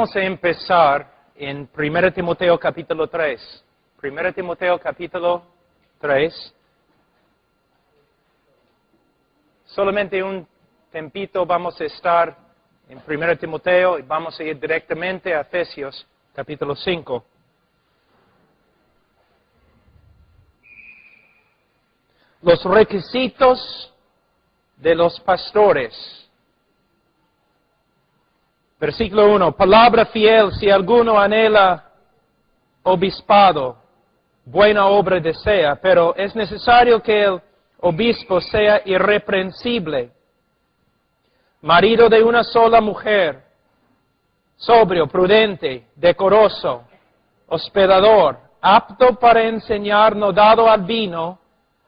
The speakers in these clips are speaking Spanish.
vamos a empezar en 1 Timoteo capítulo 3. 1 Timoteo capítulo 3. Solamente un tempito vamos a estar en 1 Timoteo y vamos a ir directamente a Efesios capítulo 5. Los requisitos de los pastores. Versículo 1. Palabra fiel, si alguno anhela obispado, buena obra desea, pero es necesario que el obispo sea irreprensible, marido de una sola mujer, sobrio, prudente, decoroso, hospedador, apto para enseñar, no dado al vino,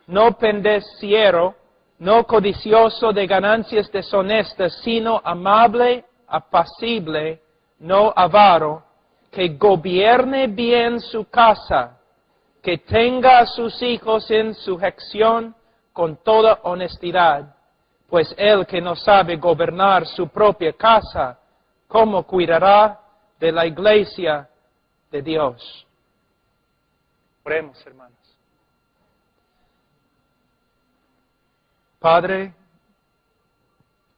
no pendenciero, no codicioso de ganancias deshonestas, sino amable, apacible, no avaro, que gobierne bien su casa, que tenga a sus hijos en sujeción con toda honestidad, pues el que no sabe gobernar su propia casa, ¿cómo cuidará de la iglesia de Dios? Oremos, hermanos. Padre,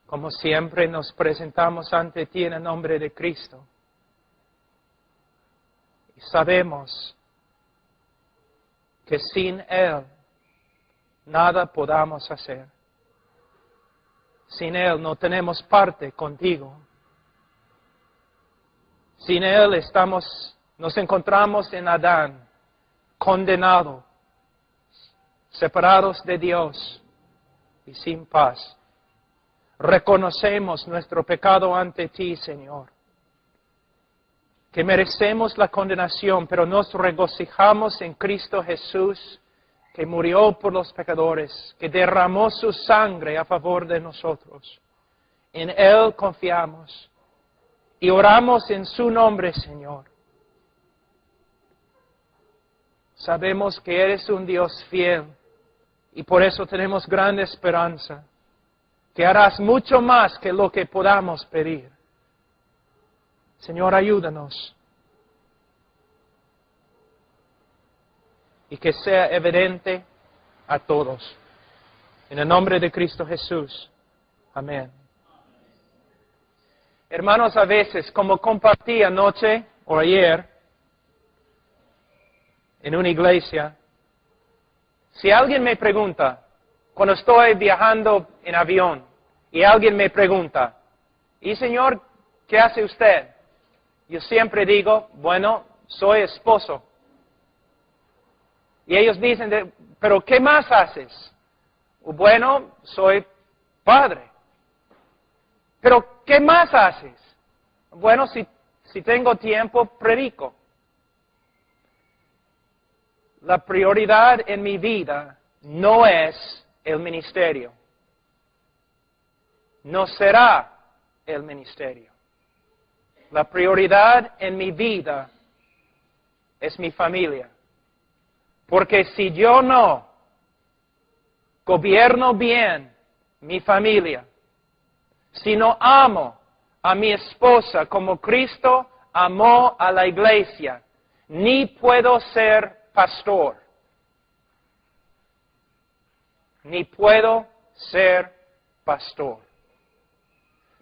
como siempre nos presentamos ante ti en el nombre de Cristo. Y sabemos que sin Él nada podamos hacer. Sin Él no tenemos parte contigo. Sin Él nos encontramos en Adán, condenados, separados de Dios y sin paz. Reconocemos nuestro pecado ante ti, Señor, que merecemos la condenación, pero nos regocijamos en Cristo Jesús, que murió por los pecadores, que derramó su sangre a favor de nosotros. En Él confiamos y oramos en su nombre, Señor. Sabemos que eres un Dios fiel y por eso tenemos gran esperanza, que harás mucho más que lo que podamos pedir. Señor, ayúdanos. Y que sea evidente a todos. En el nombre de Cristo Jesús. Amén. Hermanos, a veces, como compartí anoche o ayer en una iglesia, si alguien me pregunta, cuando estoy viajando en avión, y alguien me pregunta, ¿y señor, qué hace usted? Yo siempre digo, bueno, soy esposo. Y ellos dicen, ¿pero qué más haces? Bueno, soy padre. ¿Pero qué más haces? Bueno, si tengo tiempo, predico. La prioridad en mi vida no es el ministerio. No será el ministerio. La prioridad en mi vida es mi familia. Porque si yo no gobierno bien mi familia, si no amo a mi esposa como Cristo amó a la iglesia, ni puedo ser pastor. Ni puedo ser pastor.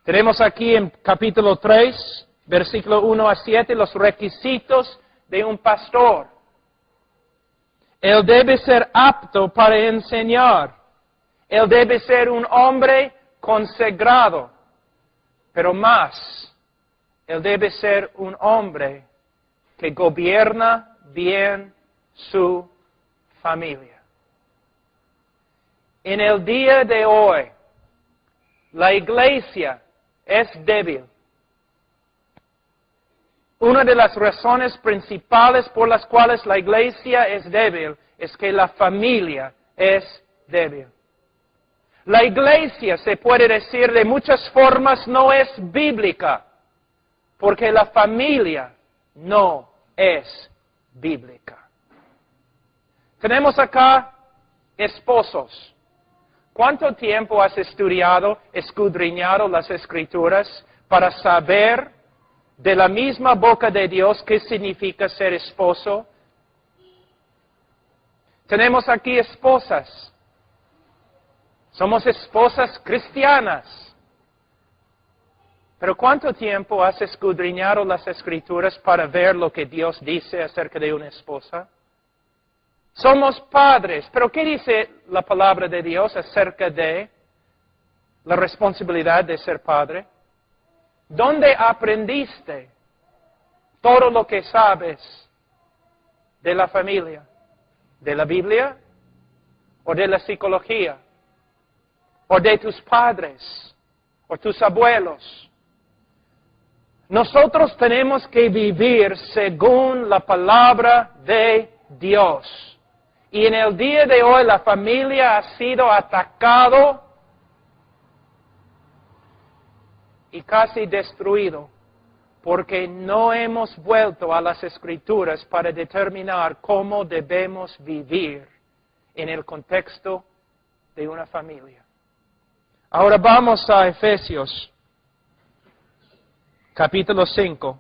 Tenemos aquí en capítulo 3, versículo 1 a 7, los requisitos de un pastor. Él debe ser apto para enseñar. Él debe ser un hombre consagrado. Pero más, él debe ser un hombre que gobierna bien su familia. En el día de hoy, la iglesia es débil. Una de las razones principales por las cuales la iglesia es débil es que la familia es débil. La iglesia, se puede decir de muchas formas, no es bíblica, porque la familia no es bíblica. Tenemos acá esposos. ¿Cuánto tiempo has estudiado, escudriñado las Escrituras para saber de la misma boca de Dios qué significa ser esposo? Tenemos aquí esposas. Somos esposas cristianas. Pero ¿cuánto tiempo has escudriñado las Escrituras para ver lo que Dios dice acerca de una esposa? Somos padres, pero ¿qué dice la palabra de Dios acerca de la responsabilidad de ser padre? ¿Dónde aprendiste todo lo que sabes de la familia? ¿De la Biblia? ¿O de la psicología? ¿O de tus padres? ¿O tus abuelos? Nosotros tenemos que vivir según la palabra de Dios. Y en el día de hoy la familia ha sido atacado y casi destruido porque no hemos vuelto a las Escrituras para determinar cómo debemos vivir en el contexto de una familia. Ahora vamos a Efesios, capítulo 5.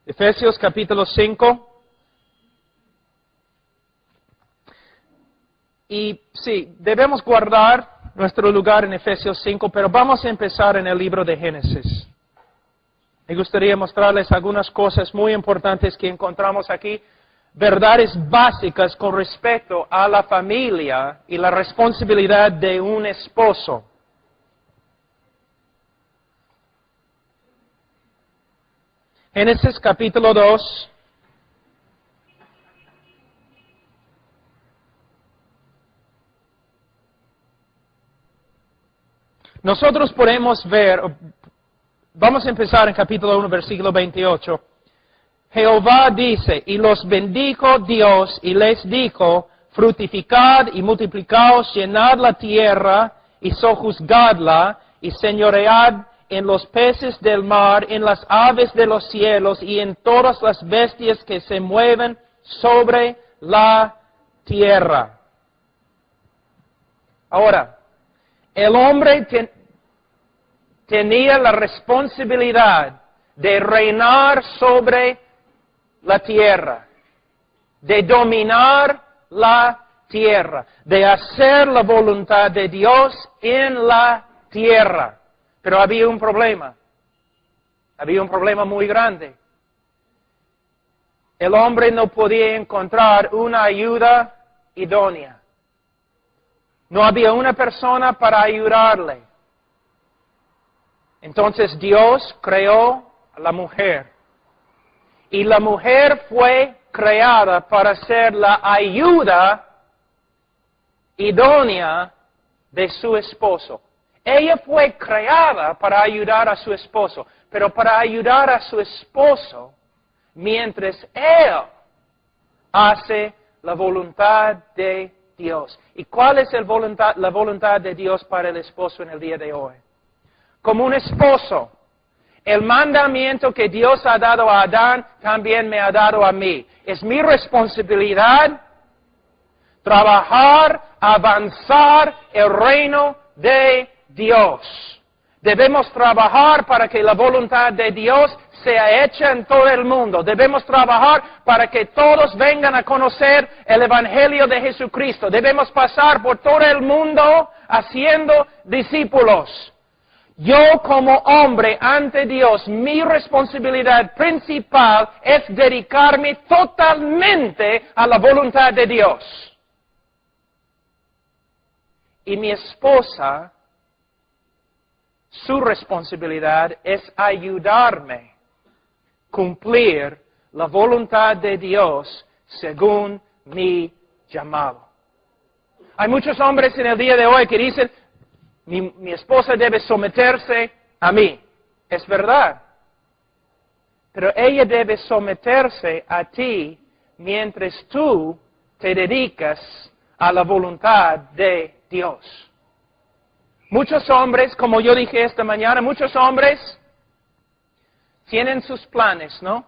Efesios capítulo 5. Y sí, debemos guardar nuestro lugar en Efesios 5, pero vamos a empezar en el libro de Génesis. Me gustaría mostrarles algunas cosas muy importantes que encontramos aquí, verdades básicas con respecto a la familia y la responsabilidad de un esposo. Génesis capítulo 2. Nosotros podemos ver, vamos a empezar en capítulo 1, versículo 28. Jehová dice, y los bendijo Dios, y les dijo, fructificad y multiplicaos, llenad la tierra, y sojuzgadla, y señoread en los peces del mar, en las aves de los cielos, y en todas las bestias que se mueven sobre la tierra. Ahora, el hombre tenía la responsabilidad de reinar sobre la tierra, de dominar la tierra, de hacer la voluntad de Dios en la tierra. Pero había un problema muy grande. El hombre no podía encontrar una ayuda idónea. No había una persona para ayudarle. Entonces Dios creó a la mujer. Y la mujer fue creada para ser la ayuda idónea de su esposo. Ella fue creada para ayudar a su esposo, pero para ayudar a su esposo mientras él hace la voluntad de Dios. ¿Y cuál es la voluntad de Dios para el esposo en el día de hoy? Como un esposo, el mandamiento que Dios ha dado a Adán también me ha dado a mí. Es mi responsabilidad trabajar, avanzar el reino de Dios. Debemos trabajar para que la voluntad de Dios sea hecha en todo el mundo. Debemos trabajar para que todos vengan a conocer el Evangelio de Jesucristo. Debemos pasar por todo el mundo haciendo discípulos. Yo como hombre ante Dios, mi responsabilidad principal es dedicarme totalmente a la voluntad de Dios. Y mi esposa, su responsabilidad es ayudarme a cumplir la voluntad de Dios según mi llamado. Hay muchos hombres en el día de hoy que dicen, mi esposa debe someterse a mí. Es verdad. Pero ella debe someterse a ti mientras tú te dedicas a la voluntad de Dios. Muchos hombres, como yo dije esta mañana, muchos hombres tienen sus planes, ¿no?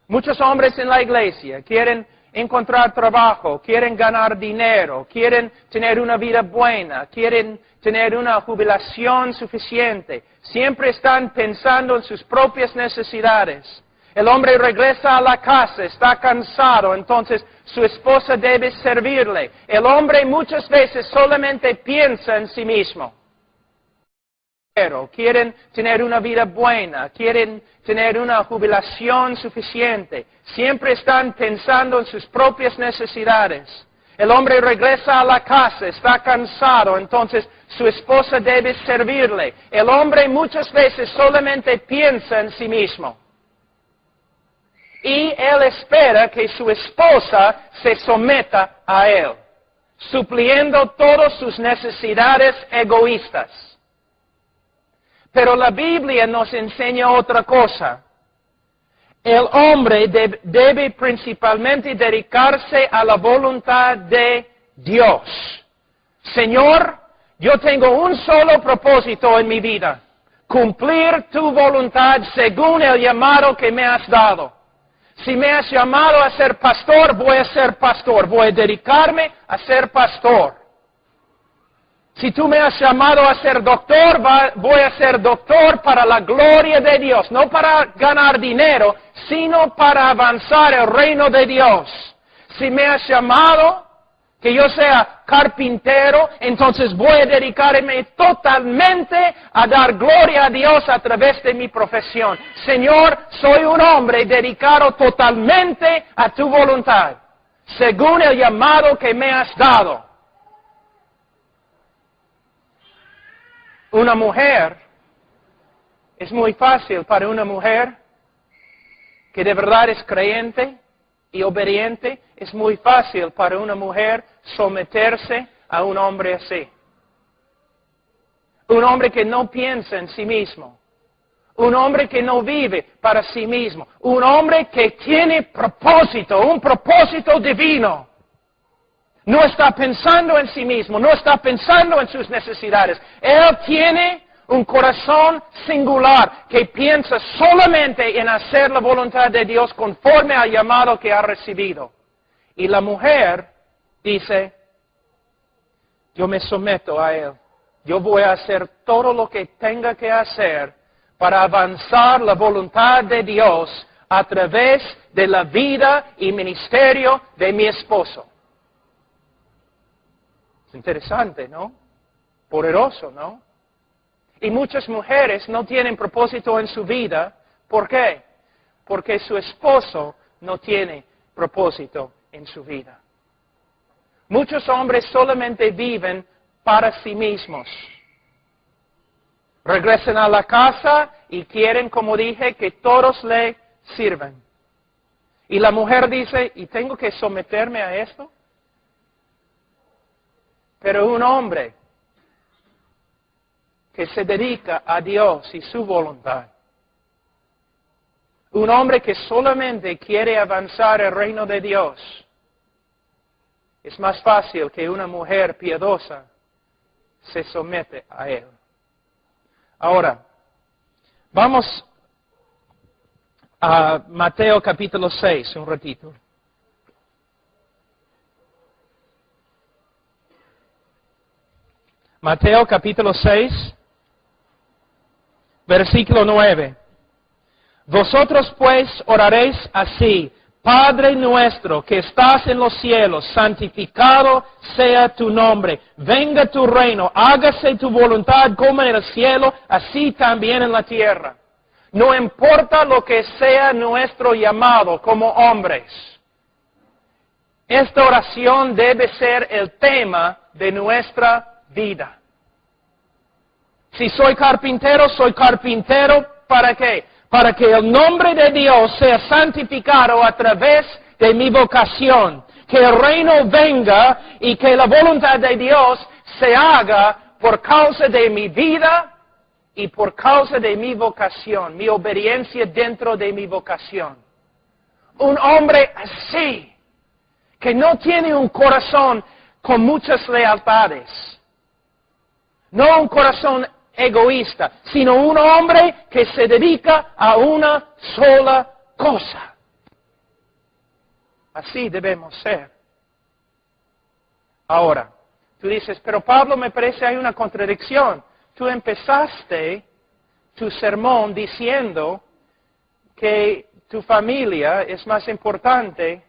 Muchos hombres en la iglesia quieren encontrar trabajo, quieren ganar dinero, quieren tener una vida buena, quieren tener una jubilación suficiente. Siempre están pensando en sus propias necesidades. El hombre regresa a la casa, está cansado, entonces su esposa debe servirle. El hombre muchas veces solamente piensa en sí mismo. Quieren tener una vida buena, quieren tener una jubilación suficiente. Siempre están pensando en sus propias necesidades. El hombre regresa a la casa, está cansado, entonces su esposa debe servirle. El hombre muchas veces solamente piensa en sí mismo. Y él espera que su esposa se someta a él, supliendo todas sus necesidades egoístas. Pero la Biblia nos enseña otra cosa. El hombre debe principalmente dedicarse a la voluntad de Dios. Señor, yo tengo un solo propósito en mi vida: cumplir tu voluntad según el llamado que me has dado. Si me has llamado a ser pastor, voy a ser pastor. Voy a dedicarme a ser pastor. Si tú me has llamado a ser doctor, voy a ser doctor para la gloria de Dios. No para ganar dinero, sino para avanzar el reino de Dios. Si me has llamado que yo sea carpintero, entonces voy a dedicarme totalmente a dar gloria a Dios a través de mi profesión. Señor, soy un hombre dedicado totalmente a tu voluntad, según el llamado que me has dado. Una mujer, es muy fácil para una mujer que de verdad es creyente y obediente, es muy fácil para una mujer someterse a un hombre así. Un hombre que no piensa en sí mismo. Un hombre que no vive para sí mismo. Un hombre que tiene propósito, un propósito divino. No está pensando en sí mismo, no está pensando en sus necesidades. Él tiene un corazón singular que piensa solamente en hacer la voluntad de Dios conforme al llamado que ha recibido. Y la mujer dice, yo me someto a Él. Yo voy a hacer todo lo que tenga que hacer para avanzar la voluntad de Dios a través de la vida y ministerio de mi esposo. Es interesante, ¿no? Poderoso, ¿no? Y muchas mujeres no tienen propósito en su vida. ¿Por qué? Porque su esposo no tiene propósito en su vida. Muchos hombres solamente viven para sí mismos. Regresan a la casa y quieren, como dije, que todos le sirvan. Y la mujer dice, ¿y tengo que someterme a esto? Pero un hombre que se dedica a Dios y su voluntad, un hombre que solamente quiere avanzar el reino de Dios, es más fácil que una mujer piadosa se somete a él. Ahora, vamos a Mateo capítulo 6, un ratito. Mateo capítulo 6, versículo 9. Vosotros pues oraréis así: Padre nuestro que estás en los cielos, santificado sea tu nombre. Venga tu reino, hágase tu voluntad como en el cielo, así también en la tierra. No importa lo que sea nuestro llamado como hombres. Esta oración debe ser el tema de nuestra vida. Si soy carpintero, ¿para qué? Para que el nombre de Dios sea santificado a través de mi vocación. Que el reino venga y que la voluntad de Dios se haga por causa de mi vida y por causa de mi vocación, mi obediencia dentro de mi vocación. Un hombre así, que no tiene un corazón con muchas lealtades. No un corazón egoísta, sino un hombre que se dedica a una sola cosa. Así debemos ser. Ahora, tú dices, pero Pablo, me parece hay una contradicción. Tú empezaste tu sermón diciendo que tu familia es más importante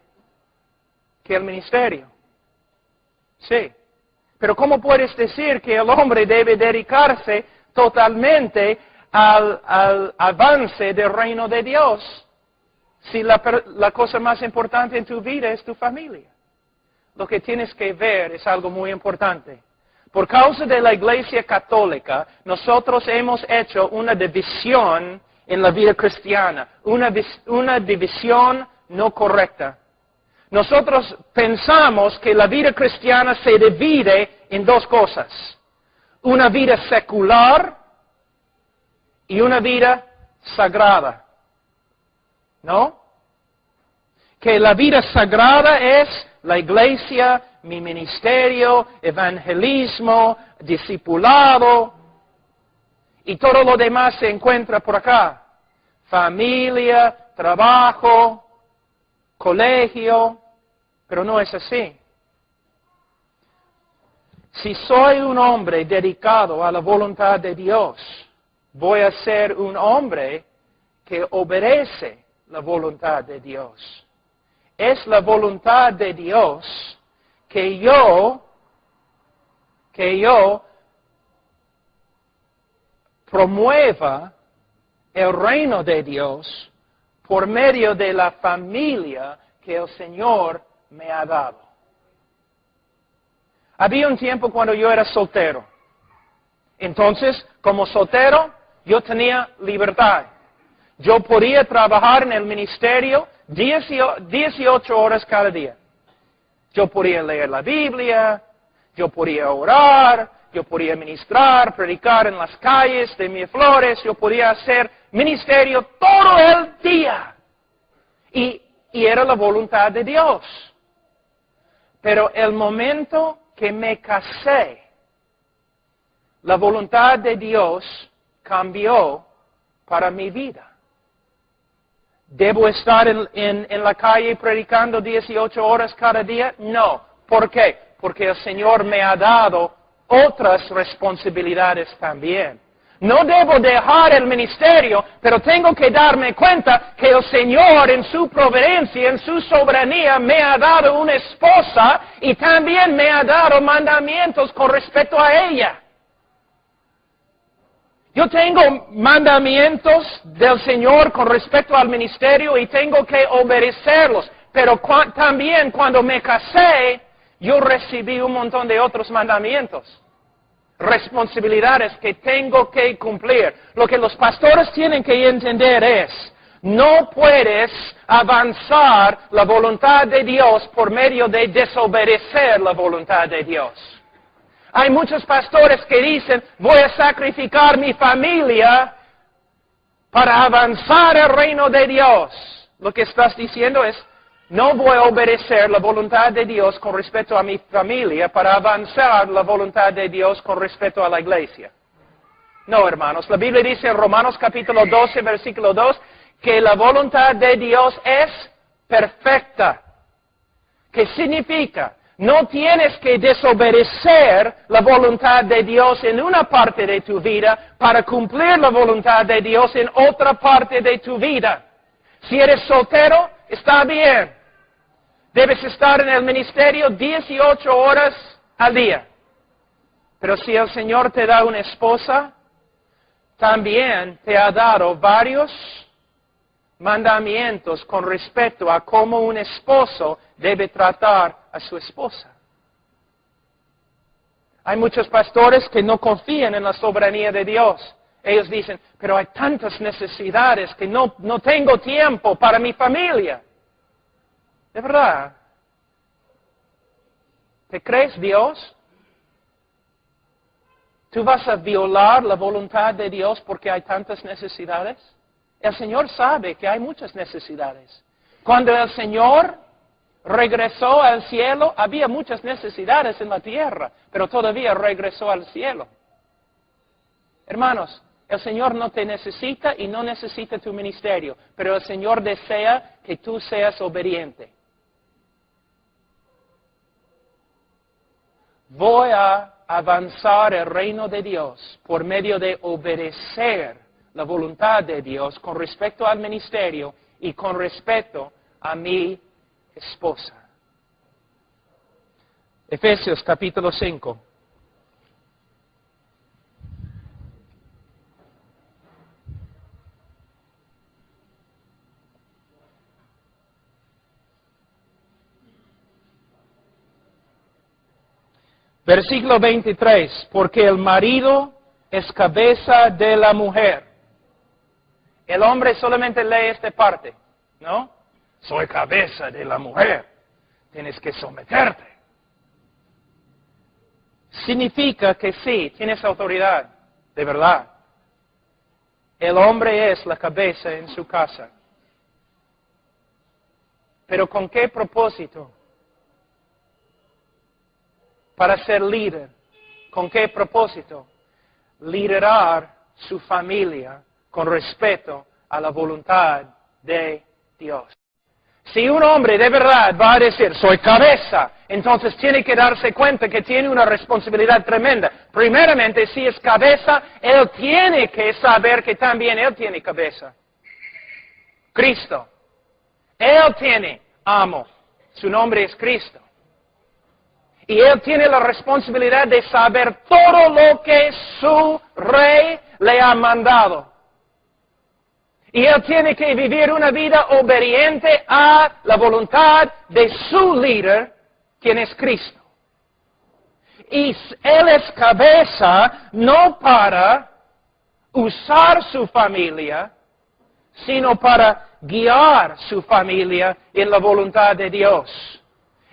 que el ministerio. Sí. Pero ¿cómo puedes decir que el hombre debe dedicarse totalmente al avance del reino de Dios si la cosa más importante en tu vida es tu familia? Lo que tienes que ver es algo muy importante. Por causa de la Iglesia Católica, nosotros hemos hecho una división en la vida cristiana, una división no correcta. Nosotros pensamos que la vida cristiana se divide en dos cosas. Una vida secular y una vida sagrada. ¿No? Que la vida sagrada es la iglesia, mi ministerio, evangelismo, discipulado, y todo lo demás se encuentra por acá. Familia, trabajo, colegio, pero no es así. Si soy un hombre dedicado a la voluntad de Dios, voy a ser un hombre que obedece la voluntad de Dios. Es la voluntad de Dios que yo promueva el reino de Dios por medio de la familia que el Señor me ha dado. Había un tiempo cuando yo era soltero. Entonces, como soltero, yo tenía libertad. Yo podía trabajar en el ministerio 18 horas cada día. Yo podía leer la Biblia, yo podía orar, yo podía ministrar, predicar en las calles de Miraflores, yo podía hacer ministerio todo el día. Y era la voluntad de Dios. Pero el momento que me casé, la voluntad de Dios cambió para mi vida. ¿Debo estar en la calle predicando 18 horas cada día? No. ¿Por qué? Porque el Señor me ha dado otras responsabilidades también. No debo dejar el ministerio, pero tengo que darme cuenta que el Señor en su providencia, en su soberanía, me ha dado una esposa y también me ha dado mandamientos con respecto a ella. Yo tengo mandamientos del Señor con respecto al ministerio y tengo que obedecerlos. Pero también cuando me casé, yo recibí un montón de otros mandamientos. Responsabilidades que tengo que cumplir. Lo que los pastores tienen que entender es, no puedes avanzar la voluntad de Dios por medio de desobedecer la voluntad de Dios. Hay muchos pastores que dicen, voy a sacrificar mi familia para avanzar el reino de Dios. Lo que estás diciendo es, no voy a obedecer la voluntad de Dios con respecto a mi familia para avanzar la voluntad de Dios con respecto a la iglesia. No, hermanos. La Biblia dice en Romanos capítulo 12, versículo 2, que la voluntad de Dios es perfecta. ¿Qué significa? No tienes que desobedecer la voluntad de Dios en una parte de tu vida para cumplir la voluntad de Dios en otra parte de tu vida. Si eres soltero, está bien. Debes estar en el ministerio 18 horas al día. Pero si el Señor te da una esposa, también te ha dado varios mandamientos con respecto a cómo un esposo debe tratar a su esposa. Hay muchos pastores que no confían en la soberanía de Dios. Ellos dicen, pero hay tantas necesidades que no tengo tiempo para mi familia. ¿De verdad? ¿Te crees Dios? ¿Tú vas a violar la voluntad de Dios porque hay tantas necesidades? El Señor sabe que hay muchas necesidades. Cuando el Señor regresó al cielo, había muchas necesidades en la tierra, pero todavía regresó al cielo. Hermanos, el Señor no te necesita y no necesita tu ministerio, pero el Señor desea que tú seas obediente. Voy a avanzar el reino de Dios por medio de obedecer la voluntad de Dios con respecto al ministerio y con respecto a mi esposa. Efesios capítulo 5. Versículo 23, porque el marido es cabeza de la mujer. El hombre solamente lee esta parte, ¿no? Soy cabeza de la mujer. Tienes que someterte. Significa que sí, tienes autoridad, de verdad. El hombre es la cabeza en su casa. Pero ¿con qué propósito? Para ser líder. ¿Con qué propósito? Liderar su familia con respeto a la voluntad de Dios. Si un hombre de verdad va a decir, soy cabeza, entonces tiene que darse cuenta que tiene una responsabilidad tremenda. Primeramente, si es cabeza, él tiene que saber que también él tiene cabeza. Cristo. Él tiene amo. Su nombre es Cristo. Y él tiene la responsabilidad de saber todo lo que su rey le ha mandado. Y él tiene que vivir una vida obediente a la voluntad de su líder, quien es Cristo. Y él es cabeza no para usar su familia, sino para guiar su familia en la voluntad de Dios.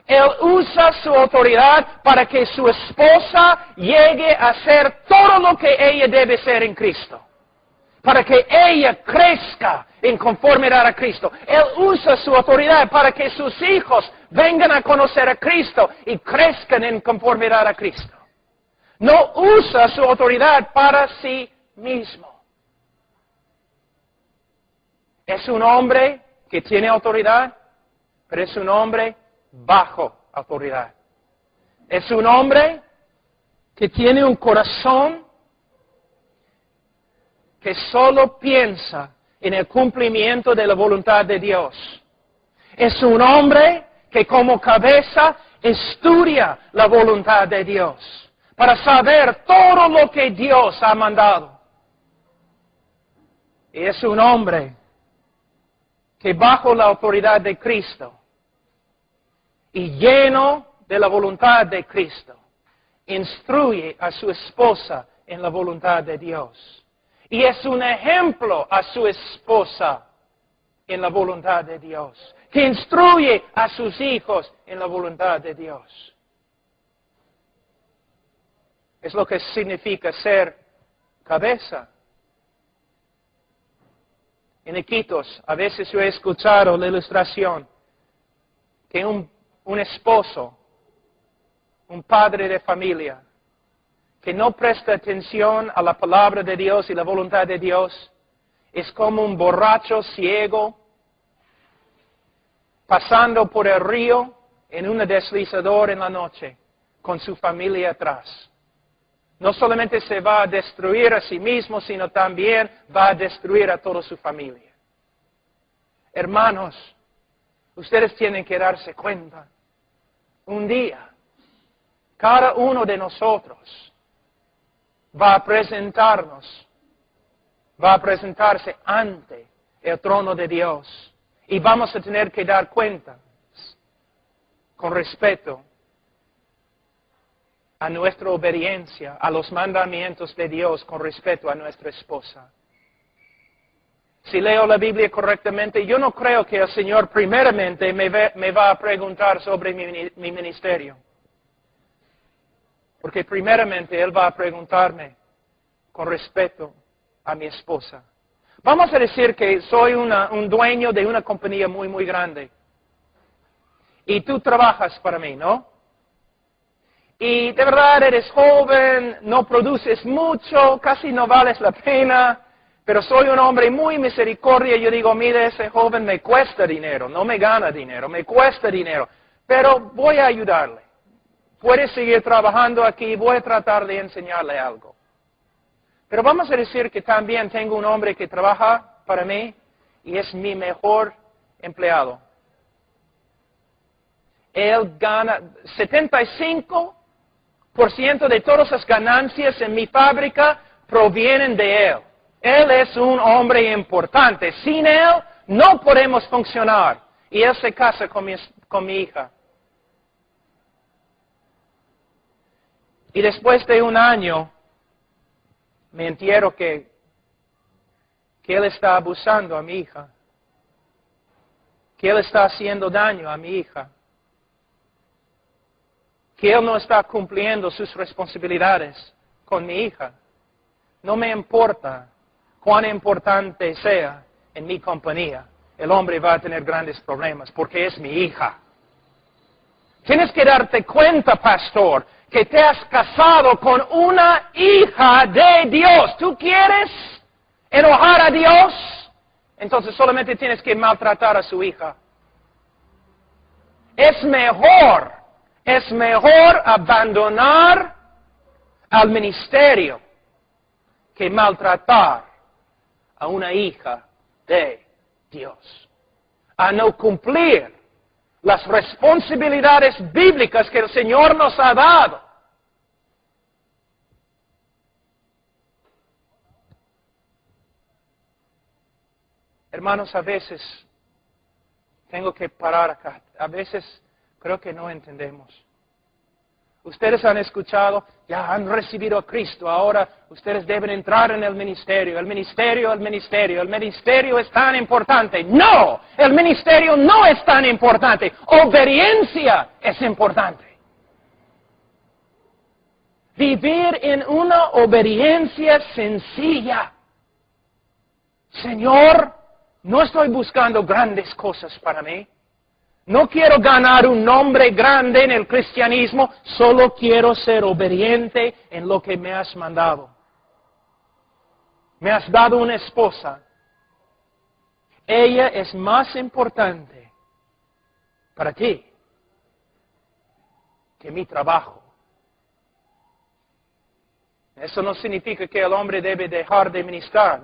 Él usa su autoridad para que su esposa llegue a ser todo lo que ella debe ser en Cristo. Para que ella crezca en conformidad a Cristo. Él usa su autoridad para que sus hijos vengan a conocer a Cristo y crezcan en conformidad a Cristo. No usa su autoridad para sí mismo. Es un hombre que tiene autoridad, pero es un hombre bajo autoridad. Es un hombre que tiene un corazón que solo piensa en el cumplimiento de la voluntad de Dios. Es un hombre que como cabeza estudia la voluntad de Dios para saber todo lo que Dios ha mandado. Y es un hombre que bajo la autoridad de Cristo y lleno de la voluntad de Cristo, instruye a su esposa en la voluntad de Dios. Y es un ejemplo a su esposa en la voluntad de Dios, que instruye a sus hijos en la voluntad de Dios. Es lo que significa ser cabeza. En Iquitos, a veces yo he escuchado la ilustración que un esposo, un padre de familia, que no presta atención a la palabra de Dios y la voluntad de Dios, es como un borracho ciego pasando por el río en un deslizador en la noche, con su familia atrás. No solamente se va a destruir a sí mismo, sino también va a destruir a toda su familia. Hermanos, ustedes tienen que darse cuenta. Un día, cada uno de nosotros va a presentarse ante el trono de Dios. Y vamos a tener que dar cuenta con respeto a nuestra obediencia, a los mandamientos de Dios con respeto a nuestra esposa. Si leo la Biblia correctamente, yo no creo que el Señor primeramente me va a preguntar sobre mi ministerio. Porque primeramente Él va a preguntarme con respeto a mi esposa. Vamos a decir que soy un dueño de una compañía muy, muy grande. Y tú trabajas para mí, ¿no? y de verdad eres joven, no produces mucho, casi no vales la pena, pero soy un hombre muy misericordia. Yo digo, mire, ese joven me cuesta dinero, no me gana dinero, me cuesta dinero, pero voy a ayudarle. Puede seguir trabajando aquí, voy a tratar de enseñarle algo. Pero vamos a decir que también tengo un hombre que trabaja para mí y es mi mejor empleado. Él gana 75% de todas las ganancias en mi fábrica provienen de él. Él es un hombre importante. Sin él no podemos funcionar. Y él se casa con mi hija. Y después de un año, me entero que él está abusando a mi hija. Que él está haciendo daño a mi hija. Que él no está cumpliendo sus responsabilidades con mi hija. No me importa cuán importante sea en mi compañía. El hombre va a tener grandes problemas porque es mi hija. Tienes que darte cuenta, pastor, que te has casado con una hija de Dios. ¿Tú quieres enojar a Dios? Entonces solamente tienes que maltratar a su hija. Es mejor abandonar al ministerio que maltratar a una hija de Dios. A no cumplir las responsabilidades bíblicas que el Señor nos ha dado. Hermanos, a veces tengo que parar acá. A veces creo que no entendemos. Ustedes han escuchado, ya han recibido a Cristo, ahora ustedes deben entrar en el ministerio. El ministerio es tan importante. No, el ministerio no es tan importante. Obediencia es importante. Vivir en una obediencia sencilla. Señor, no estoy buscando grandes cosas para mí. No quiero ganar un nombre grande en el cristianismo, solo quiero ser obediente en lo que me has mandado. Me has dado una esposa. Ella es más importante para ti que mi trabajo. Eso no significa que el hombre debe dejar de ministrar.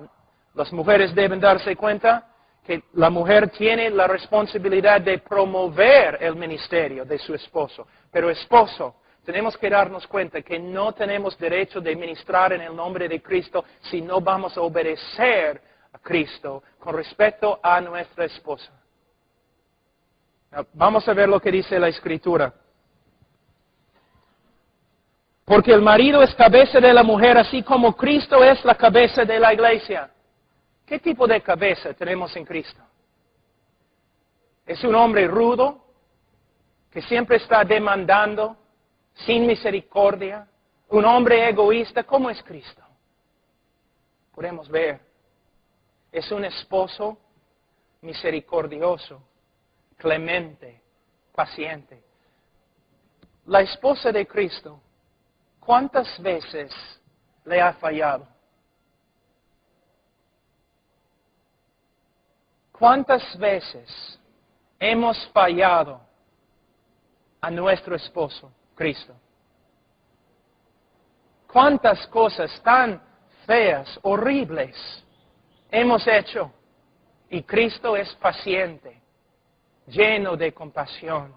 Las mujeres deben darse cuenta que la mujer tiene la responsabilidad de promover el ministerio de su esposo. Pero esposo, tenemos que darnos cuenta que no tenemos derecho de ministrar en el nombre de Cristo si no vamos a obedecer a Cristo con respecto a nuestra esposa. Vamos a ver lo que dice la Escritura. Porque el marido es cabeza de la mujer, así como Cristo es la cabeza de la iglesia. ¿Qué tipo de cabeza tenemos en Cristo? ¿Es un hombre rudo, que siempre está demandando, sin misericordia? ¿Un hombre egoísta? ¿Cómo es Cristo? Podemos ver. Es un esposo misericordioso, clemente, paciente. La esposa de Cristo, ¿cuántas veces le ha fallado? ¿Cuántas veces hemos fallado a nuestro esposo, Cristo? ¿Cuántas cosas tan feas, horribles hemos hecho? Y Cristo es paciente, lleno de compasión.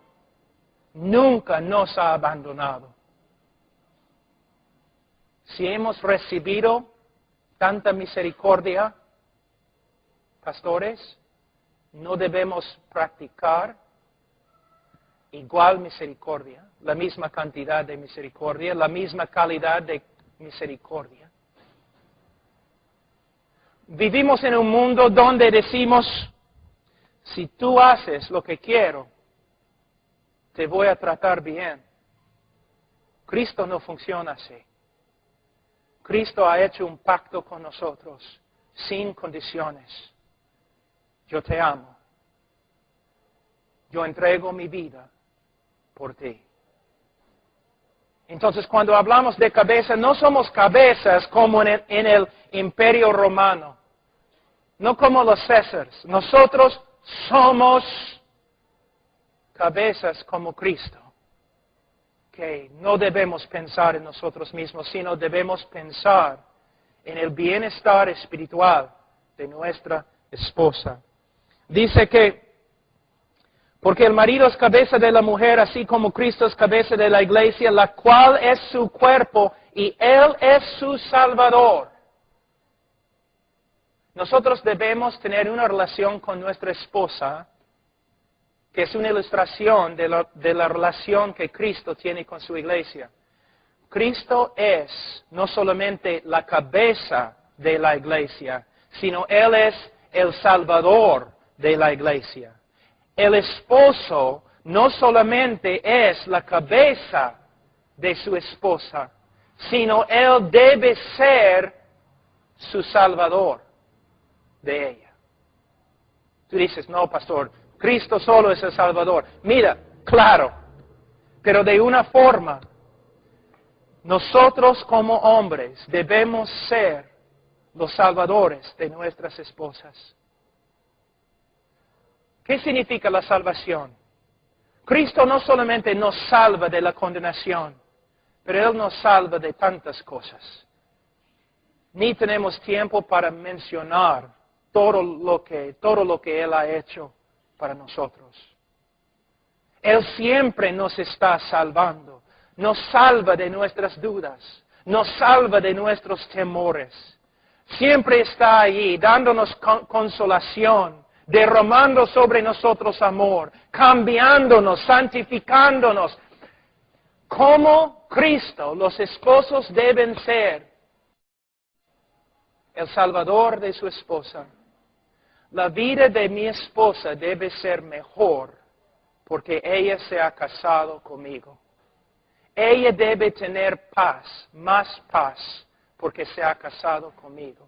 Nunca nos ha abandonado. Si hemos recibido tanta misericordia, pastores, no debemos practicar igual misericordia, la misma cantidad de misericordia, la misma calidad de misericordia. Vivimos en un mundo donde decimos, si tú haces lo que quiero, te voy a tratar bien. Cristo no funciona así. Cristo ha hecho un pacto con nosotros, sin condiciones. Yo te amo. Yo entrego mi vida por ti. Entonces, cuando hablamos de cabeza, no somos cabezas como en el Imperio Romano, no como los Césares. Nosotros somos cabezas como Cristo, que no debemos pensar en nosotros mismos, sino debemos pensar en el bienestar espiritual de nuestra esposa. Dice que, porque el marido es cabeza de la mujer, así como Cristo es cabeza de la iglesia, la cual es su cuerpo, y Él es su Salvador. Nosotros debemos tener una relación con nuestra esposa, que es una ilustración de la relación que Cristo tiene con su iglesia. Cristo es no solamente la cabeza de la iglesia, sino Él es el Salvador de la iglesia. El esposo no solamente es la cabeza de su esposa, sino Él debe ser su Salvador de ella. Tú dices, no, pastor, Cristo solo es el Salvador. Mira, claro, pero de una forma, nosotros como hombres debemos ser los salvadores de nuestras esposas. ¿Qué significa la salvación? Cristo no solamente nos salva de la condenación, pero Él nos salva de tantas cosas. Ni tenemos tiempo para mencionar todo lo que Él ha hecho para nosotros. Él siempre nos está salvando. Nos salva de nuestras dudas. Nos salva de nuestros temores. Siempre está allí dándonos consolación, derramando sobre nosotros amor, cambiándonos, santificándonos. Como Cristo, los esposos deben ser el Salvador de su esposa. La vida de mi esposa debe ser mejor porque ella se ha casado conmigo. Ella debe tener paz, más paz, porque se ha casado conmigo.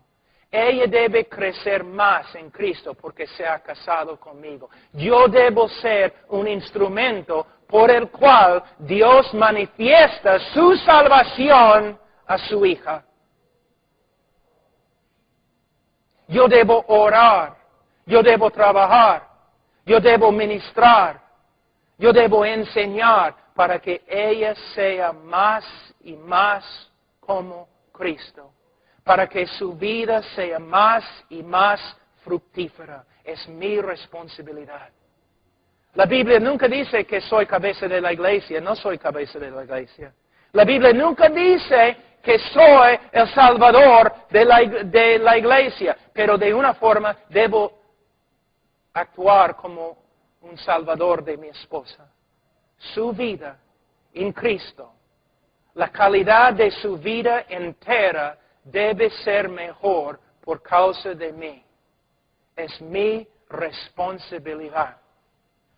Ella debe crecer más en Cristo porque se ha casado conmigo. Yo debo ser un instrumento por el cual Dios manifiesta su salvación a su hija. Yo debo orar, yo debo trabajar, yo debo ministrar, yo debo enseñar para que ella sea más y más como Cristo. Para que su vida sea más y más fructífera. Es mi responsabilidad. La Biblia nunca dice que soy cabeza de la iglesia. No soy cabeza de la iglesia. La Biblia nunca dice que soy el salvador de la iglesia. Pero de una forma debo actuar como un salvador de mi esposa. Su vida en Cristo, la calidad de su vida entera debe ser mejor por causa de mí. Es mi responsabilidad.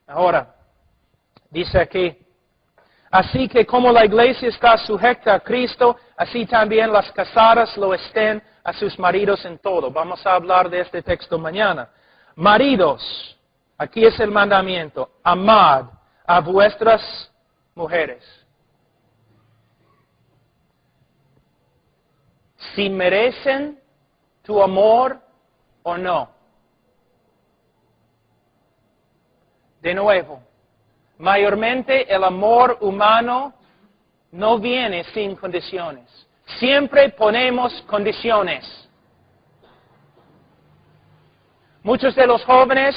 Ahora, dice aquí, así que como la iglesia está sujeta a Cristo, así también las casadas lo estén a sus maridos en todo. Vamos a hablar de este texto mañana. Maridos, aquí es el mandamiento, amad a vuestras mujeres. Si merecen tu amor o no. De nuevo, mayormente el amor humano no viene sin condiciones. Siempre ponemos condiciones. Muchos de los jóvenes,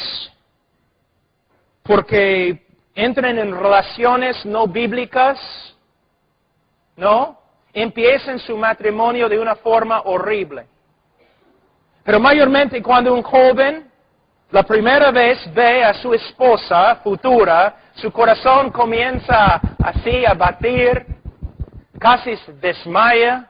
porque entran en relaciones no bíblicas, ¿no? Empiezan su matrimonio de una forma horrible. Pero mayormente cuando un joven la primera vez ve a su esposa futura, su corazón comienza así a batir, casi se desmaya.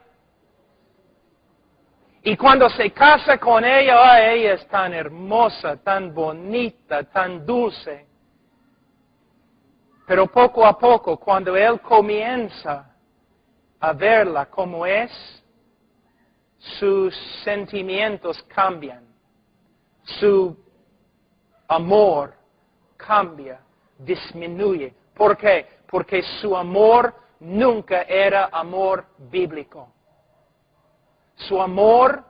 Y cuando se casa con ella, ella es tan hermosa, tan bonita, tan dulce. Pero poco a poco, cuando él comienza a verla como es, sus sentimientos cambian. Su amor cambia, disminuye. ¿Por qué? Porque su amor nunca era amor bíblico. Su amor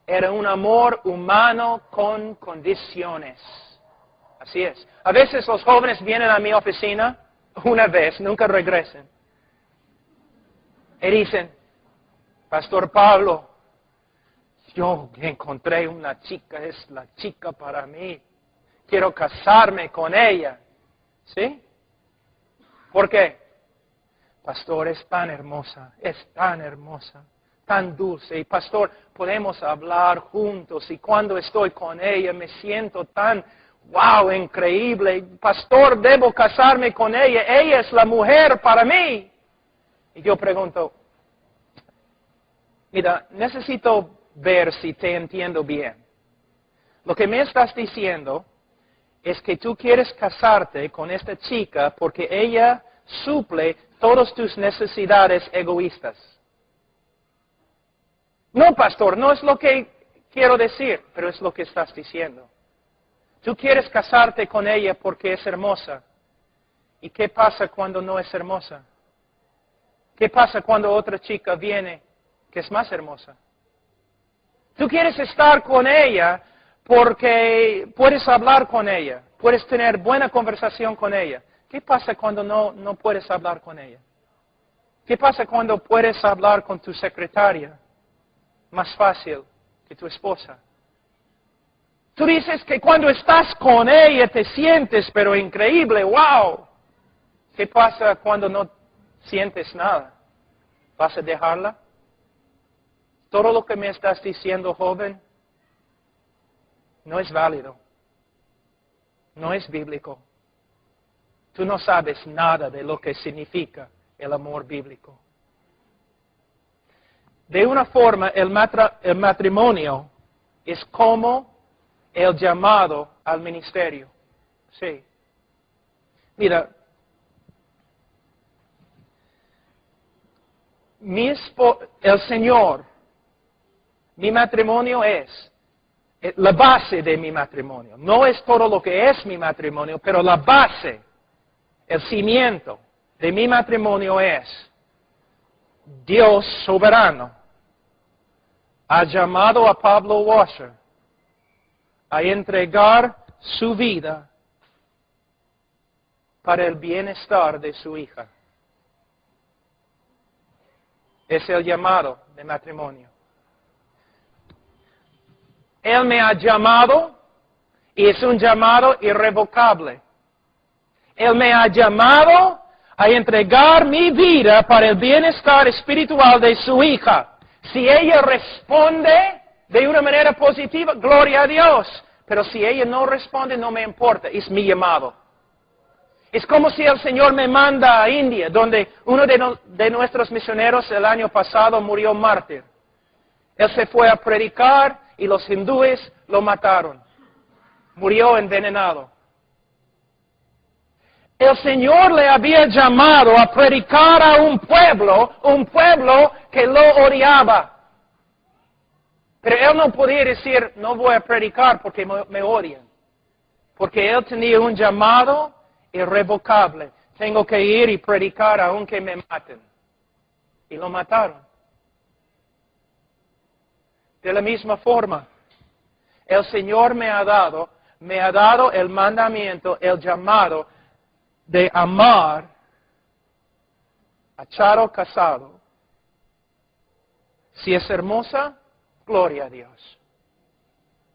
era un amor humano con condiciones. Así es. A veces los jóvenes vienen a mi oficina, una vez, nunca regresen. Y dicen, Pastor Pablo, yo encontré una chica, es la chica para mí. Quiero casarme con ella. ¿Sí? ¿Por qué? Pastor, es tan hermosa, tan dulce. Y pastor, podemos hablar juntos. Y cuando estoy con ella me siento tan, wow, increíble. Pastor, debo casarme con ella. Ella es la mujer para mí. Y yo pregunto, mira, necesito ver si te entiendo bien. Lo que me estás diciendo es que tú quieres casarte con esta chica porque ella suple todas tus necesidades egoístas. No, pastor, no es lo que quiero decir, pero es lo que estás diciendo. Tú quieres casarte con ella porque es hermosa. ¿Y qué pasa cuando no es hermosa? ¿Qué pasa cuando otra chica viene que es más hermosa? Tú quieres estar con ella porque puedes hablar con ella, puedes tener buena conversación con ella. ¿Qué pasa cuando no puedes hablar con ella? ¿Qué pasa cuando puedes hablar con tu secretaria más fácil que tu esposa? Tú dices que cuando estás con ella te sientes, pero increíble, wow. ¿Qué pasa cuando no sientes nada? ¿Vas a dejarla? Todo lo que me estás diciendo, joven, no es válido. No es bíblico. Tú no sabes nada de lo que significa el amor bíblico. De una forma, el matrimonio es como el llamado al ministerio. Sí. Mira, el Señor, mi matrimonio es la base de mi matrimonio. No es todo lo que es mi matrimonio, pero la base, el cimiento de mi matrimonio es Dios soberano. Ha llamado a Pablo Washer a entregar su vida para el bienestar de su hija. Es el llamado de matrimonio. Él me ha llamado y es un llamado irrevocable. Él me ha llamado a entregar mi vida para el bienestar espiritual de su hija. Si ella responde de una manera positiva, gloria a Dios. Pero si ella no responde, no me importa, es mi llamado. Es como si el Señor me manda a India, donde uno de nuestros misioneros el año pasado murió mártir. Él se fue a predicar y los hindúes lo mataron. Murió envenenado. El Señor le había llamado a predicar a un pueblo que lo odiaba. Pero él no podía decir, no voy a predicar porque me odian. Porque él tenía un llamado irrevocable. Tengo que ir y predicar aunque me maten. Y lo mataron. De la misma forma, el Señor me ha dado el mandamiento, el llamado de amar a Charo Casado. Si es hermosa, gloria a Dios.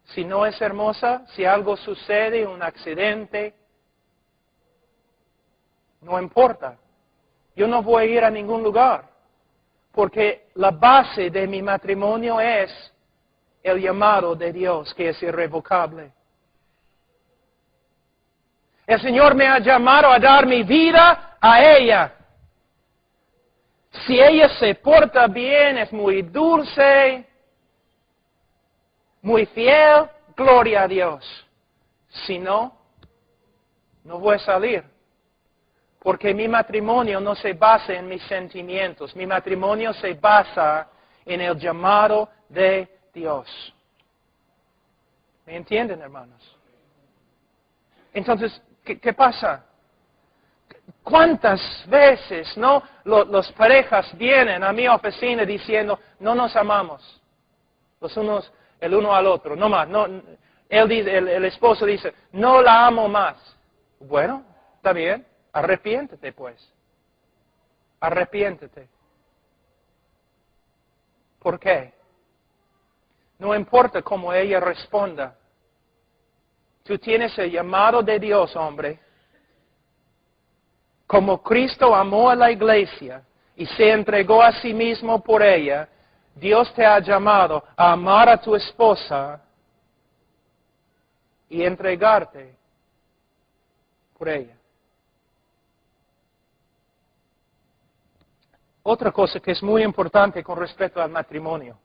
Si no es hermosa, si algo sucede, un accidente, no importa. Yo no voy a ir a ningún lugar, porque la base de mi matrimonio es el llamado de Dios, que es irrevocable. El Señor me ha llamado a dar mi vida a ella. Si ella se porta bien, es muy dulce, muy fiel, gloria a Dios. Si no, no voy a salir. Porque mi matrimonio no se basa en mis sentimientos. Mi matrimonio se basa en el llamado de Dios. ¿Me entienden, hermanos? Entonces, ¿qué pasa? ¿Cuántas veces, no, los parejas vienen a mi oficina diciendo, no nos amamos, los unos, el uno al otro, no más, no, él dice, el esposo dice, no la amo más. Bueno, está bien, arrepiéntete pues, arrepiéntete. ¿Por qué? No importa cómo ella responda. Tú tienes el llamado de Dios, hombre. Como Cristo amó a la iglesia y se entregó a sí mismo por ella, Dios te ha llamado a amar a tu esposa y entregarte por ella. Otra cosa que es muy importante con respecto al matrimonio.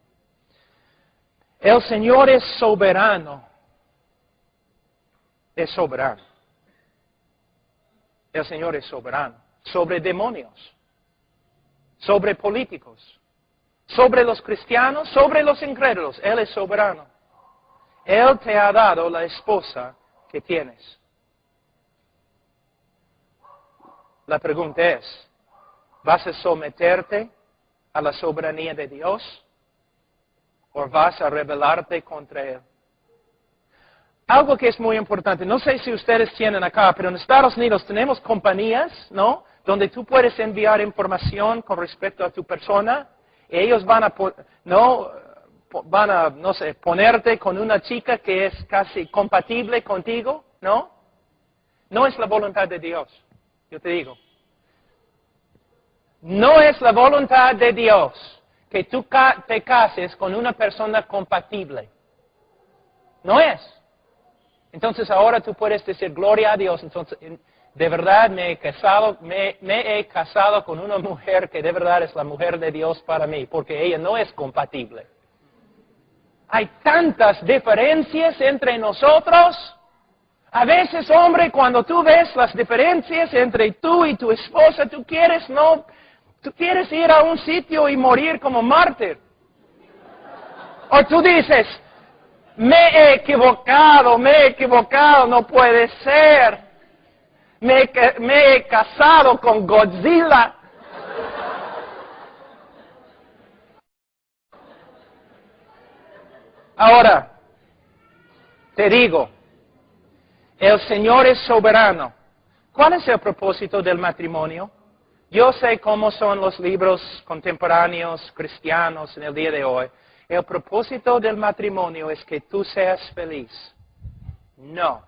El Señor es soberano. Es soberano. El Señor es soberano. Sobre demonios. Sobre políticos. Sobre los cristianos. Sobre los incrédulos. Él es soberano. Él te ha dado la esposa que tienes. La pregunta es, ¿vas a someterte a la soberanía de Dios? ¿O vas a rebelarte contra Él? Algo que es muy importante, no sé si ustedes tienen acá, pero en Estados Unidos tenemos compañías, ¿no? Donde tú puedes enviar información con respecto a tu persona. Y ellos van a, no sé, ponerte con una chica que es casi compatible contigo, ¿no? No es la voluntad de Dios, yo te digo. No es la voluntad de Dios que tú te cases con una persona compatible. No es. Entonces ahora tú puedes decir, gloria a Dios. Entonces, de verdad me he casado con una mujer que de verdad es la mujer de Dios para mí, porque ella no es compatible. Hay tantas diferencias entre nosotros. A veces, hombre, cuando tú ves las diferencias entre tú y tu esposa, tú quieres ir a un sitio y morir como mártir. O tú dices, me he equivocado, no puede ser. Me he casado con Godzilla. Ahora, te digo, el Señor es soberano. ¿Cuál es el propósito del matrimonio? Yo sé cómo son los libros contemporáneos cristianos en el día de hoy. El propósito del matrimonio es que tú seas feliz. No.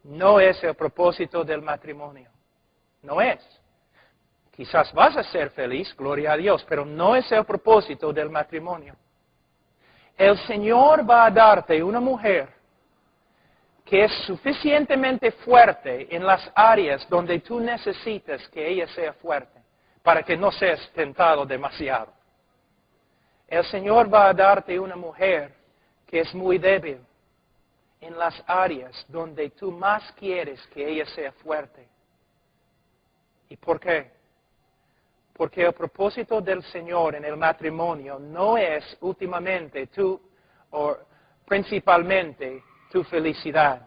No es el propósito del matrimonio. No es. Quizás vas a ser feliz, gloria a Dios, pero no es el propósito del matrimonio. El Señor va a darte una mujer que es suficientemente fuerte en las áreas donde tú necesitas que ella sea fuerte, para que no seas tentado demasiado. El Señor va a darte una mujer que es muy débil en las áreas donde tú más quieres que ella sea fuerte. ¿Y por qué? Porque el propósito del Señor en el matrimonio no es últimamente o principalmente tu felicidad.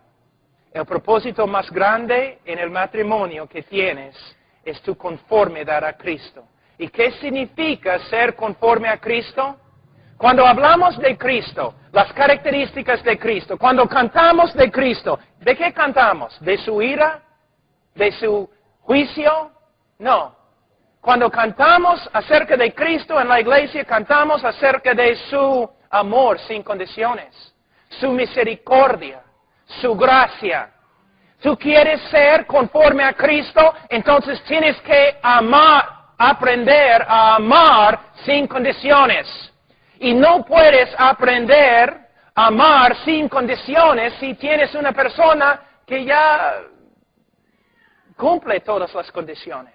El propósito más grande en el matrimonio que tienes es tu conformidad a Cristo. ¿Y qué significa ser conforme a Cristo? Cuando hablamos de Cristo, las características de Cristo, cuando cantamos de Cristo, ¿de qué cantamos? ¿De su ira? ¿De su juicio? No. Cuando cantamos acerca de Cristo en la iglesia, cantamos acerca de su amor sin condiciones, su misericordia, su gracia. Tú quieres ser conforme a Cristo, entonces tienes que aprender a amar sin condiciones. Y no puedes aprender a amar sin condiciones si tienes una persona que ya cumple todas las condiciones.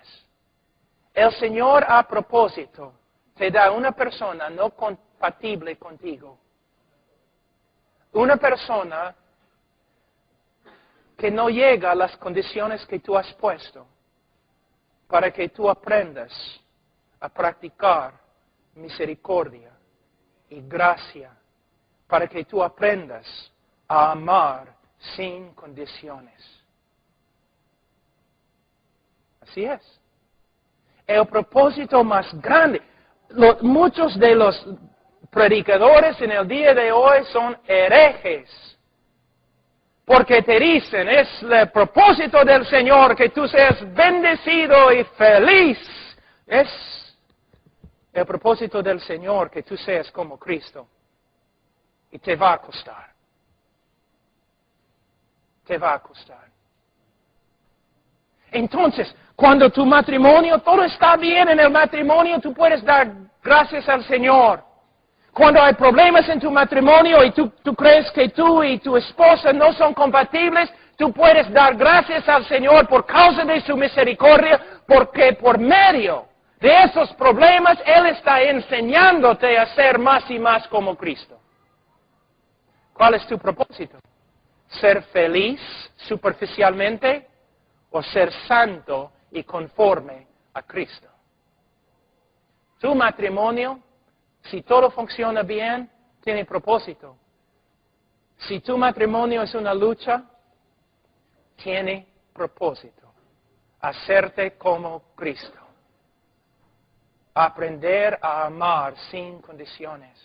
El Señor a propósito te da una persona no compatible contigo. Una persona que no llega a las condiciones que tú has puesto para que tú aprendas a practicar misericordia y gracia, para que tú aprendas a amar sin condiciones. Así es. El propósito más grande. Muchos de los predicadores en el día de hoy son herejes. Porque te dicen, es el propósito del Señor que tú seas bendecido y feliz. Es el propósito del Señor que tú seas como Cristo. Y te va a costar. Te va a costar. Entonces, cuando tu matrimonio, todo está bien en el matrimonio, tú puedes dar gracias al Señor. Cuando hay problemas en tu matrimonio y tú crees que tú y tu esposa no son compatibles, tú puedes dar gracias al Señor por causa de su misericordia, porque por medio de esos problemas Él está enseñándote a ser más y más como Cristo. ¿Cuál es tu propósito? ¿Ser feliz superficialmente o ser santo y conforme a Cristo? Tu matrimonio, si todo funciona bien, tiene propósito. Si tu matrimonio es una lucha, tiene propósito. Hacerte como Cristo. Aprender a amar sin condiciones.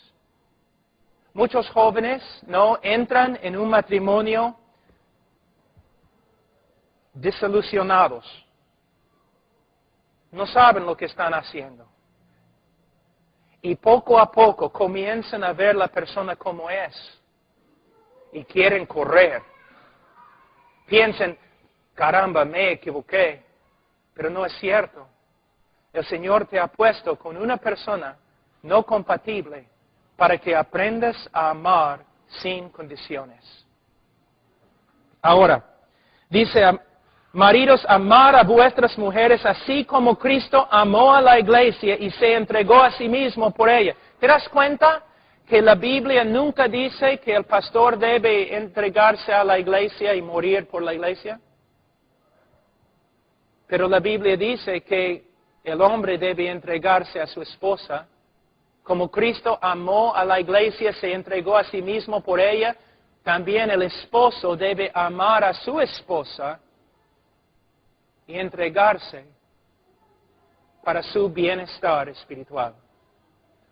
Muchos jóvenes no entran en un matrimonio desilusionados. No saben lo que están haciendo. Y poco a poco comienzan a ver la persona como es. Y quieren correr. Piensan, caramba, me equivoqué. Pero no es cierto. El Señor te ha puesto con una persona no compatible para que aprendas a amar sin condiciones. Ahora, dice, maridos, amad a vuestras mujeres así como Cristo amó a la iglesia y se entregó a sí mismo por ella. ¿Te das cuenta que la Biblia nunca dice que el pastor debe entregarse a la iglesia y morir por la iglesia? Pero la Biblia dice que el hombre debe entregarse a su esposa. Como Cristo amó a la iglesia, se entregó a sí mismo por ella, también el esposo debe amar a su esposa y entregarse para su bienestar espiritual.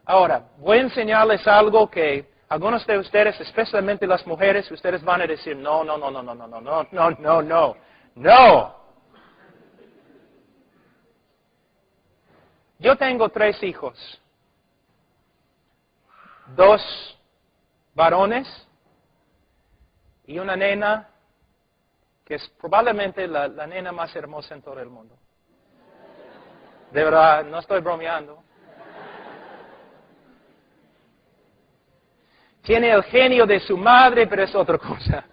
Ahora, voy a enseñarles algo que algunos de ustedes, especialmente las mujeres, ustedes van a decir, no. Yo tengo 3 hijos. 2 varones y una nena que es probablemente la nena más hermosa en todo el mundo. De verdad, no estoy bromeando. Tiene el genio de su madre, pero es otra cosa.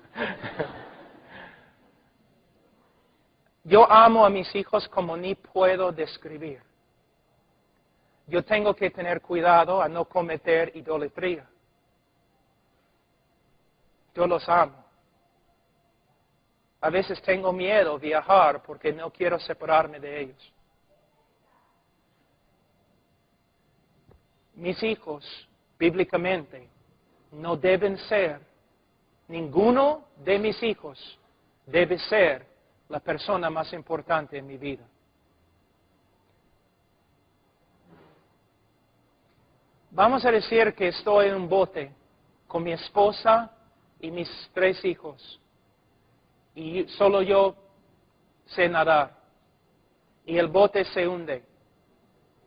Yo amo a mis hijos como ni puedo describir. Yo tengo que tener cuidado a no cometer idolatría. Yo los amo. A veces tengo miedo de viajar porque no quiero separarme de ellos. Mis hijos, bíblicamente, no deben ser, ninguno de mis hijos debe ser la persona más importante en mi vida. Vamos a decir que estoy en un bote con mi esposa y mis 3 hijos. Y solo yo sé nadar. Y el bote se hunde.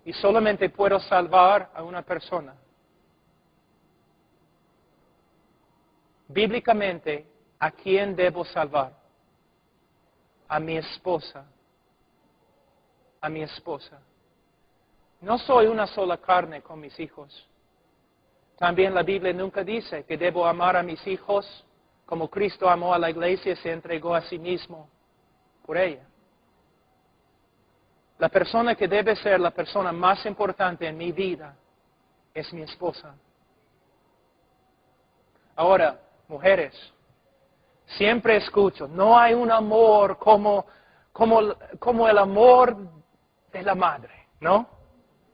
Y solamente puedo salvar a una persona. Bíblicamente, ¿a quién debo salvar? A mi esposa. A mi esposa. No soy una sola carne con mis hijos. También la Biblia nunca dice que debo amar a mis hijos como Cristo amó a la iglesia y se entregó a sí mismo por ella. La persona que debe ser la persona más importante en mi vida es mi esposa. Ahora, mujeres, siempre escucho, no hay un amor como el amor de la madre, ¿no?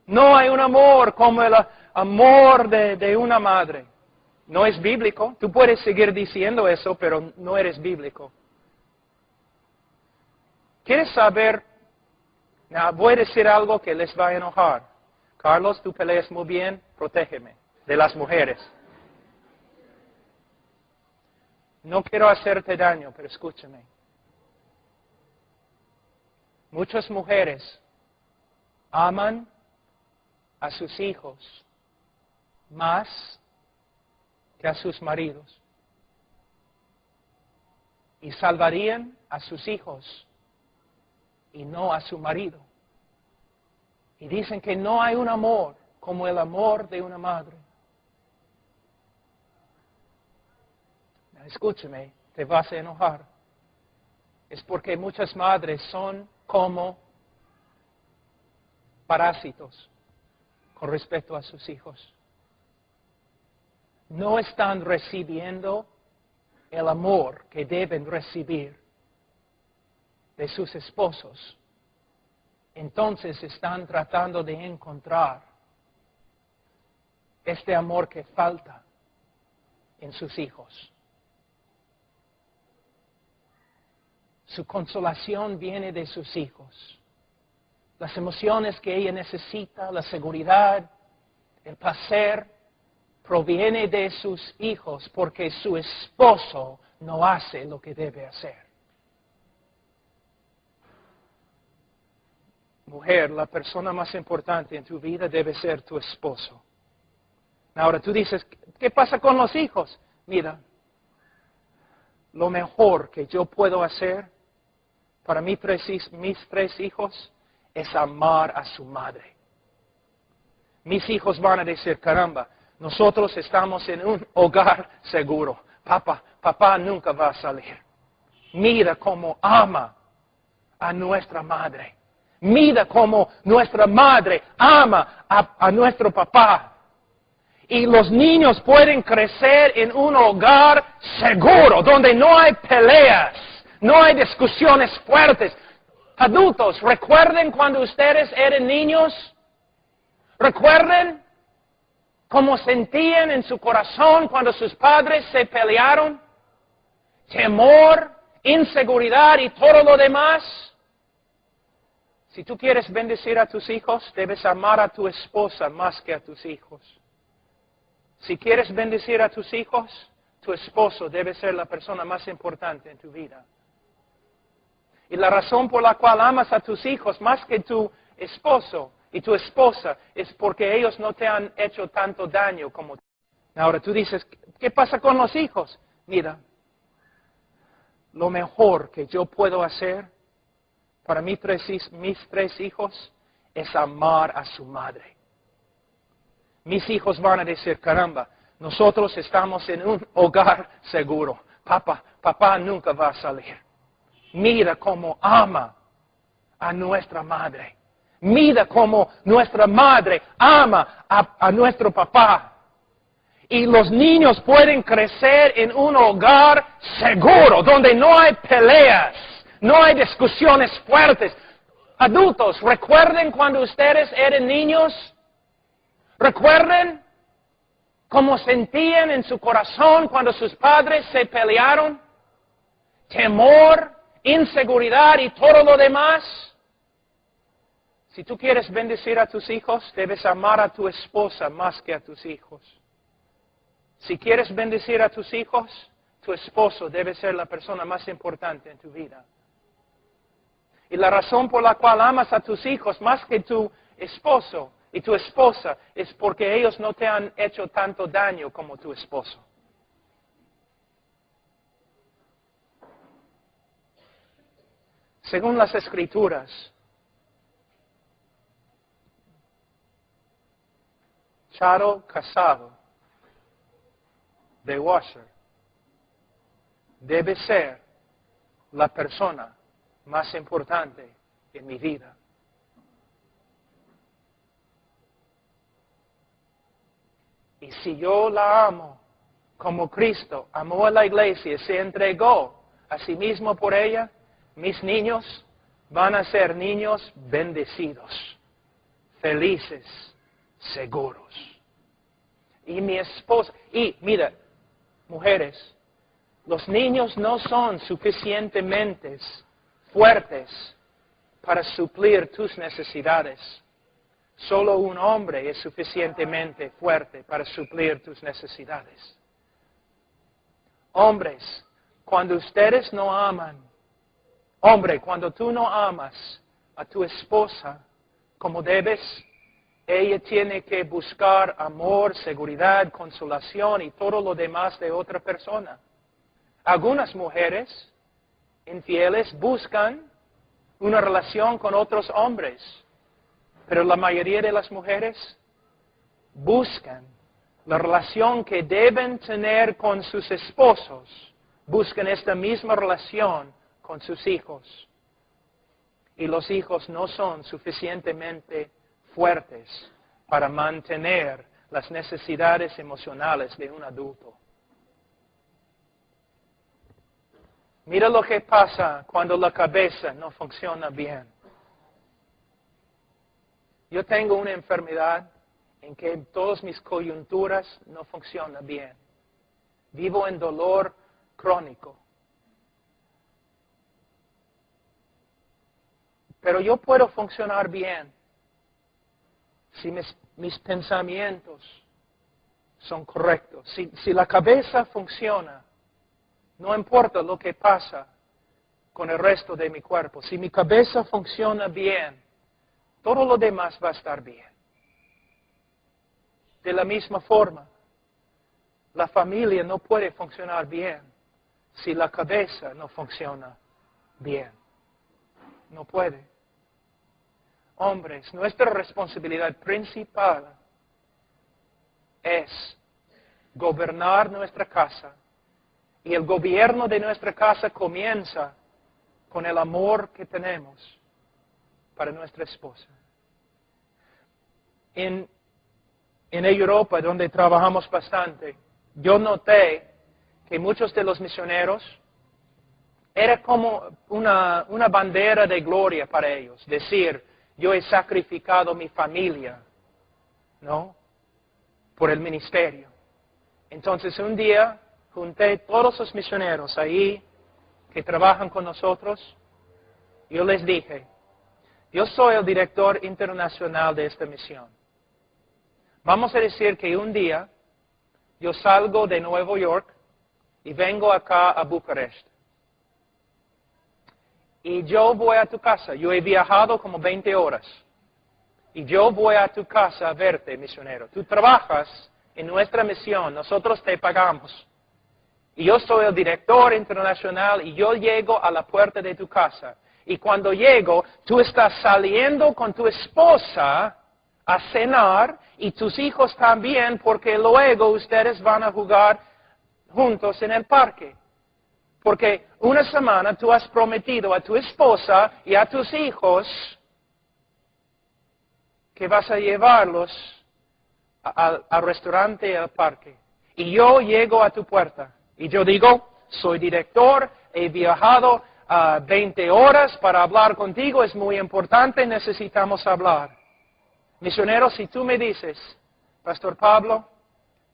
No hay un amor como el amor de una madre. No es bíblico. Tú puedes seguir diciendo eso, pero no eres bíblico. ¿Quieres saber Now, voy a decir algo que les va a enojar. Carlos, tú peleas muy bien, protégeme de las mujeres. No quiero hacerte daño, pero escúchame. Muchas mujeres aman a sus hijos más que a sus maridos. Y salvarían a sus hijos y no a su marido. Y dicen que no hay un amor como el amor de una madre. Escúchame, te vas a enojar. Es porque muchas madres son como parásitos con respecto a sus hijos. No están recibiendo el amor que deben recibir de sus esposos. Entonces están tratando de encontrar este amor que falta en sus hijos. Su consolación viene de sus hijos. Las emociones que ella necesita, la seguridad, el placer, proviene de sus hijos porque su esposo no hace lo que debe hacer. Mujer, la persona más importante en tu vida debe ser tu esposo. Ahora tú dices, ¿qué pasa con los hijos? Mira, lo mejor que yo puedo hacer para mis tres hijos es amar a su madre. Mis hijos van a decir, caramba, nosotros estamos en un hogar seguro. Papá nunca va a salir. Mira cómo ama a nuestra madre. Mira cómo nuestra madre ama a nuestro papá. Y los niños pueden crecer en un hogar seguro, donde no hay peleas, no hay discusiones fuertes. Adultos, ¿recuerden cuando ustedes eran niños? ¿Recuerden cómo sentían en su corazón cuando sus padres se pelearon? Temor, inseguridad y todo lo demás. Si tú quieres bendecir a tus hijos, debes amar a tu esposa más que a tus hijos. Si quieres bendecir a tus hijos, tu esposo debe ser la persona más importante en tu vida. Y la razón por la cual amas a tus hijos más que tu esposo y tu esposa es porque ellos no te han hecho tanto daño como tú. Ahora tú dices, ¿qué pasa con los hijos? Mira, lo mejor que yo puedo hacer para mis tres hijos es amar a su madre. Mis hijos van a decir, caramba, nosotros estamos en un hogar seguro. Papá nunca va a salir. Mira cómo ama a nuestra madre. Mira cómo nuestra madre ama a nuestro papá. Y los niños pueden crecer en un hogar seguro, donde no hay peleas, no hay discusiones fuertes. Adultos, ¿recuerden cuando ustedes eran niños? ¿Recuerden cómo sentían en su corazón cuando sus padres se pelearon? Temor, inseguridad y todo lo demás. Si tú quieres bendecir a tus hijos, debes amar a tu esposa más que a tus hijos. Si quieres bendecir a tus hijos, tu esposo debe ser la persona más importante en tu vida. Y la razón por la cual amas a tus hijos más que tu esposo y tu esposa es porque ellos no te han hecho tanto daño como tu esposo. Según las Escrituras, charo casado de washer debe ser la persona más importante en mi vida. Y si yo la amo como Cristo amó a la iglesia y se entregó a sí mismo por ella, mis niños van a ser niños bendecidos, felices, seguros. Y mi esposa, y mira, mujeres, los niños no son suficientemente fuertes para suplir tus necesidades. Solo un hombre es suficientemente fuerte para suplir tus necesidades. Hombres, cuando ustedes no aman, hombre, cuando tú no amas a tu esposa como debes, ella tiene que buscar amor, seguridad, consolación y todo lo demás de otra persona. Algunas mujeres infieles buscan una relación con otros hombres, pero la mayoría de las mujeres buscan la relación que deben tener con sus esposos, buscan esta misma relación con sus hijos. Y los hijos no son suficientemente fuertes para mantener las necesidades emocionales de un adulto. Mira lo que pasa cuando la cabeza no funciona bien. Yo tengo una enfermedad en que todas mis coyunturas no funcionan bien. Vivo en dolor crónico. Pero yo puedo funcionar bien si mis pensamientos son correctos. Si la cabeza funciona, no importa lo que pasa con el resto de mi cuerpo. Si mi cabeza funciona bien, todo lo demás va a estar bien. De la misma forma, la familia no puede funcionar bien si la cabeza no funciona bien. No puede. Hombres, nuestra responsabilidad principal es gobernar nuestra casa. Y el gobierno de nuestra casa comienza con el amor que tenemos para nuestra esposa. En Europa, donde trabajamos bastante, yo noté que muchos de los misioneros era como una bandera de gloria para ellos. Decir, yo he sacrificado mi familia, ¿no? Por el ministerio. Entonces un día junté todos los misioneros ahí que trabajan con nosotros. Yo les dije, yo soy el director internacional de esta misión. Vamos a decir que un día yo salgo de Nueva York y vengo acá a Bucarest. Y yo voy a tu casa. Yo he viajado como 20 horas. Y yo voy a tu casa a verte, misionero. Tú trabajas en nuestra misión. Nosotros te pagamos. Y yo soy el director internacional y yo llego a la puerta de tu casa. Y cuando llego, tú estás saliendo con tu esposa a cenar y tus hijos también, porque luego ustedes van a jugar juntos en el parque. Porque una semana tú has prometido a tu esposa y a tus hijos que vas a llevarlos al restaurante y al parque. Y yo llego a tu puerta y yo digo, soy director, he viajado 20 horas para hablar contigo, es muy importante, necesitamos hablar. Misionero, si tú me dices, Pastor Pablo,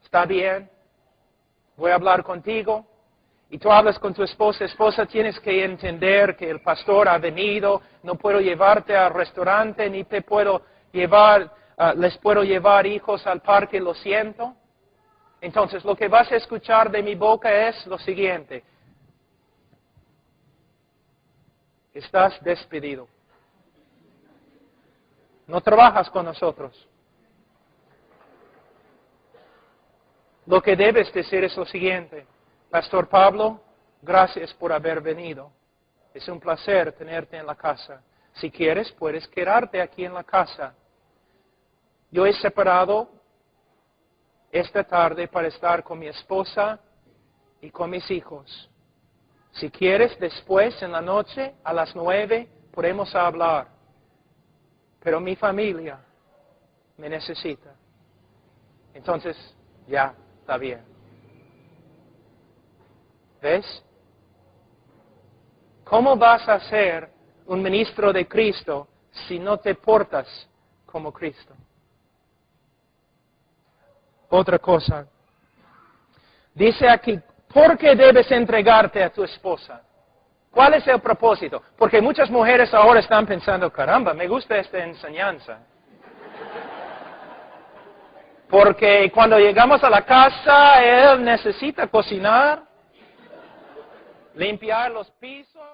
está bien, voy a hablar contigo, y tú hablas con tu esposa, tienes que entender que el pastor ha venido, no puedo llevarte al restaurante, ni te puedo llevar, les puedo llevar hijos al parque, lo siento. Entonces, lo que vas a escuchar de mi boca es lo siguiente. Estás despedido. No trabajas con nosotros. Lo que debes decir es lo siguiente. Pastor Pablo, gracias por haber venido. Es un placer tenerte en la casa. Si quieres, puedes quedarte aquí en la casa. Yo he separado esta tarde para estar con mi esposa y con mis hijos. Si quieres, después, en la noche, a las 9, podemos hablar. Pero mi familia me necesita. Entonces, ya, está bien. ¿Ves? ¿Cómo vas a ser un ministro de Cristo si no te portas como Cristo? Otra cosa. Dice aquí, ¿por qué debes entregarte a tu esposa? ¿Cuál es el propósito? Porque muchas mujeres ahora están pensando, caramba, me gusta esta enseñanza. Porque cuando llegamos a la casa, él necesita cocinar, limpiar los pisos.